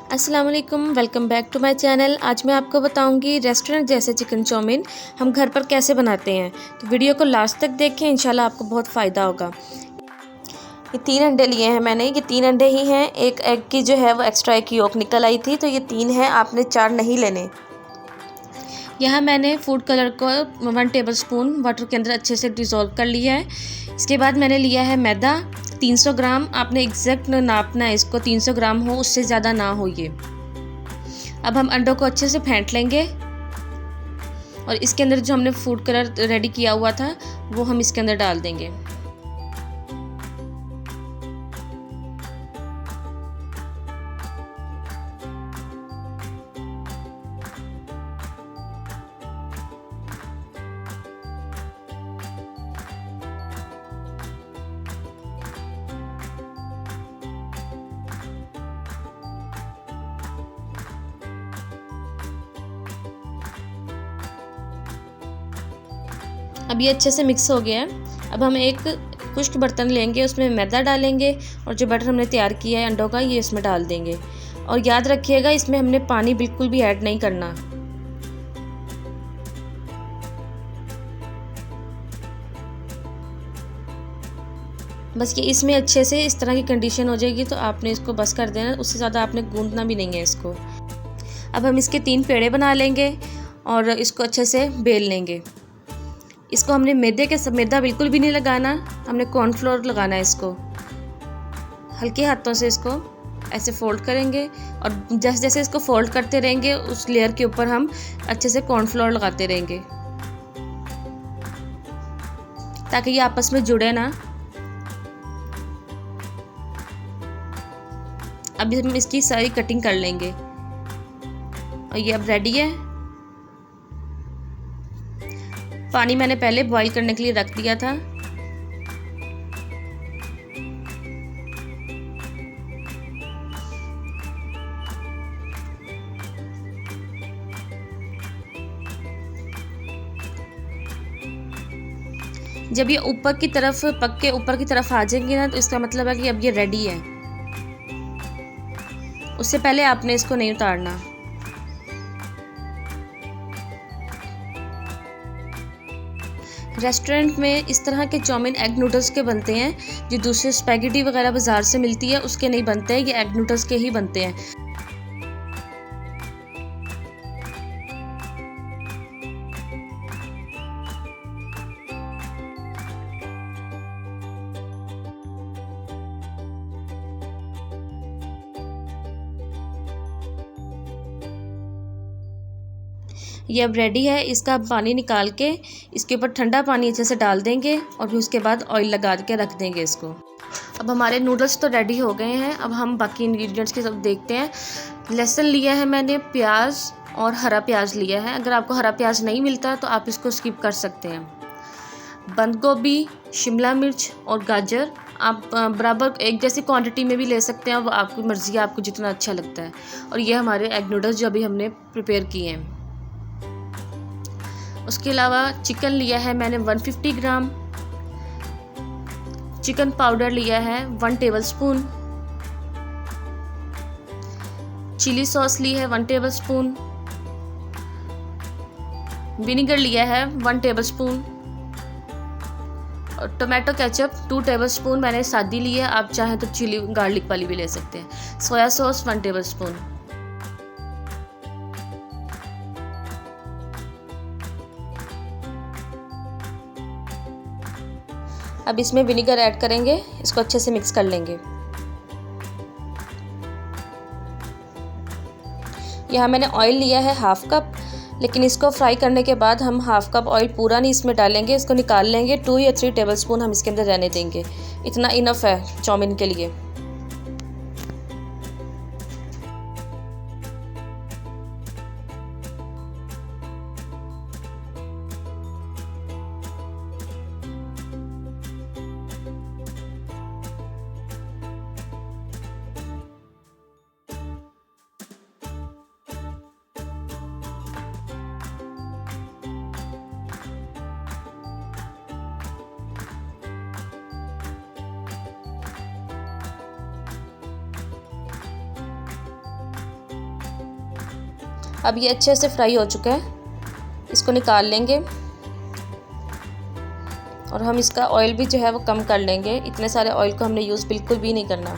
अस्सलाम वालेकुम, welcome back to my channel. आज मैं आपको बताऊंगी रेस्टोरेंट जैसे चिकन चाउमीन हम घर पर कैसे बनाते हैं। तो वीडियो को लास्ट तक देखें, इंशाल्लाह आपको बहुत फ़ायदा होगा। ये 3 अंडे लिए हैं मैंने, ये 3 अंडे ही हैं। एक एग की जो है वो एक्स्ट्रा एक योक निकल आई थी, तो ये 3 हैं, आपने 4 नहीं लेने। यहाँ मैंने फूड कलर को 1 टेबलस्पून वाटर के अंदर अच्छे से डिज़ोल्व कर लिया है। इसके बाद मैंने लिया है मैदा 300 ग्राम। आपने एग्जैक्ट नापना है इसको, 300 ग्राम हो, उससे ज़्यादा ना हो ये। अब हम अंडों को अच्छे से फेंट लेंगे और इसके अंदर जो हमने फूड कलर रेडी किया हुआ था वो हम इसके अंदर डाल देंगे। अब ये अच्छे से मिक्स हो गया है। अब हम एक खुश्क बर्तन लेंगे, उसमें मैदा डालेंगे और जो बैटर हमने तैयार किया है अंडों का ये इसमें डाल देंगे। और याद रखिएगा इसमें हमने पानी बिल्कुल भी ऐड नहीं करना। बस ये इसमें अच्छे से इस तरह की कंडीशन हो जाएगी तो आपने इसको बस कर देना, उससे ज़्यादा आपने गूंदना भी नहीं है इसको। अब हम इसके 3 पेड़े बना लेंगे और इसको अच्छे से बेल लेंगे। इसको हमने मैदा बिल्कुल भी नहीं लगाना, हमने कॉर्नफ्लोर लगाना है इसको। हल्के हाथों से इसको ऐसे फोल्ड करेंगे और जैसे जैसे इसको फोल्ड करते रहेंगे उस लेयर के ऊपर हम अच्छे से कॉर्नफ्लोर लगाते रहेंगे ताकि ये आपस में जुड़े ना। अब हम इसकी सारी कटिंग कर लेंगे और ये अब रेडी है। पानी मैंने पहले बॉईल करने के लिए रख दिया था। जब ये ऊपर की तरफ पक के ऊपर की तरफ आ जाएंगे ना तो इसका मतलब है कि अब ये रेडी है। उससे पहले आपने इसको नहीं उतारना। रेस्टोरेंट में इस तरह के चाउमीन एग नूडल्स के बनते हैं, जो दूसरे स्पैगेटी वगैरह बाज़ार से मिलती है उसके नहीं बनते हैं, ये एग नूडल्स के ही बनते हैं। ये अब रेडी है। इसका पानी निकाल के इसके ऊपर ठंडा पानी अच्छे से डाल देंगे और फिर उसके बाद ऑयल लगा के रख देंगे इसको। अब हमारे नूडल्स तो रेडी हो गए हैं। अब हम बाकी इंग्रेडिएंट्स के सब देखते हैं। लहसुन लिया है मैंने, प्याज और हरा प्याज लिया है। अगर आपको हरा प्याज नहीं मिलता तो आप इसको स्किप कर सकते हैं। बंद गोभी, शिमला मिर्च और गाजर आप बराबर एक जैसी क्वांटिटी में भी ले सकते हैं, वो आपकी मर्ज़ी है, आपको जितना अच्छा लगता है। और ये हमारे एग नूडल्स जो अभी हमने प्रिपेयर किए हैं। उसके अलावा चिकन लिया है मैंने 150 ग्राम, चिकन पाउडर लिया है 1 टेबलस्पून, चिली सॉस ली है 1 टेबलस्पून, विनेगर लिया है 1 टेबलस्पून और टोमेटो केचप 2 टेबलस्पून मैंने सादी ली है, आप चाहें तो चिली गार्लिक वाली भी ले सकते हैं। Soya sauce 1 tablespoon. अब इसमें विनेगर ऐड करेंगे, इसको अच्छे से मिक्स कर लेंगे। यहाँ मैंने ऑयल लिया है 1/2 कप, लेकिन इसको फ्राई करने के बाद हम 1/2 कप ऑयल पूरा नहीं इसमें डालेंगे, इसको निकाल लेंगे। 2 या 3 टेबलस्पून हम इसके अंदर रहने देंगे, इतना इनफ है चाउमीन के लिए। अब ये अच्छे से फ्राई हो चुका है, इसको निकाल लेंगे और हम इसका ऑयल भी जो है वो कम कर लेंगे। इतने सारे ऑयल को हमने यूज़ बिल्कुल भी नहीं करना।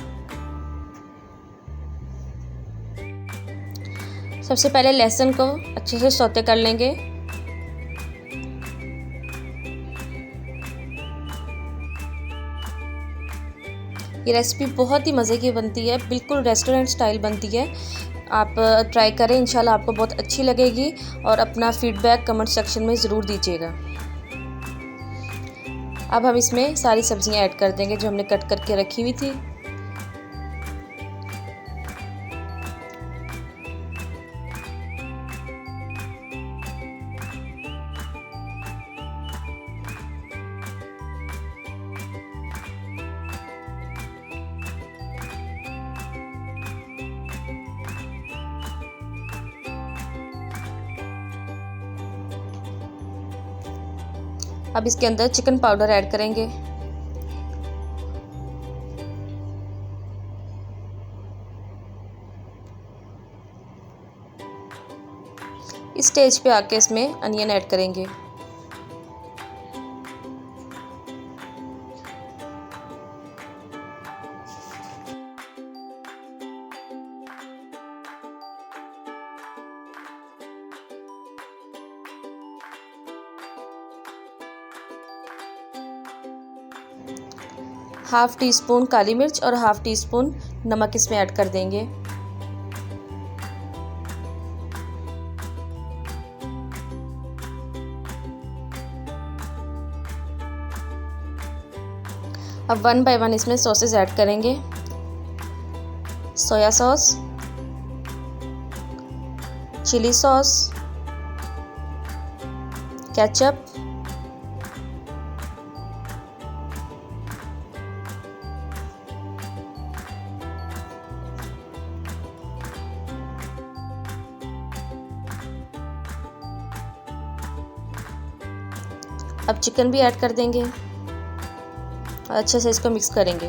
सबसे पहले लहसुन को अच्छे से सौते कर लेंगे। ये रेसिपी बहुत ही मज़े की बनती है, बिल्कुल रेस्टोरेंट स्टाइल बनती है। आप ट्राई करें, इंशाल्लाह आपको बहुत अच्छी लगेगी और अपना फीडबैक कमेंट सेक्शन में ज़रूर दीजिएगा। अब हम इसमें सारी सब्जियां ऐड कर देंगे जो हमने कट करके रखी हुई थी। अब इसके अंदर चिकन पाउडर ऐड करेंगे। इस स्टेज पे आके इसमें अनियन ऐड करेंगे। हाफ़ टी स्पून काली मिर्च और हाफ़ टी स्पून नमक इसमें ऐड कर देंगे। अब 1 बाय 1 इसमें सॉसेस ऐड करेंगे। Soya sauce, chilli sauce, ketchup, अब चिकन भी ऐड कर देंगे और अच्छे से इसको मिक्स करेंगे।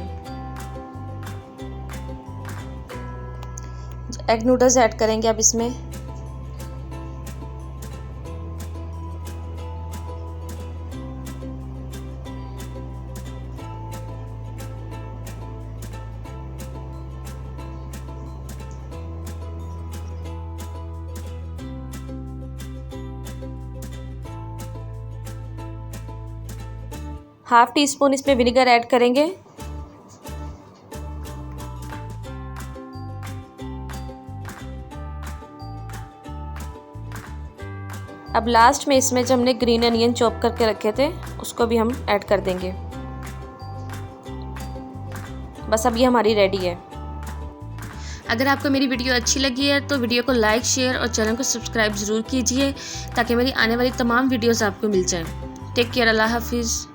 एग नूडल्स ऐड करेंगे अब इसमें। हाफ़ टी स्पून इसमें विनेगर ऐड करेंगे। अब लास्ट में इसमें जो हमने ग्रीन अनियन चॉप करके रखे थे उसको भी हम ऐड कर देंगे। बस अब ये हमारी रेडी है। अगर आपको मेरी वीडियो अच्छी लगी है तो वीडियो को लाइक, शेयर और चैनल को सब्सक्राइब ज़रूर कीजिए ताकि मेरी आने वाली तमाम वीडियोस आपको मिल जाएं। टेक केयर, अल्लाह हाफिज़।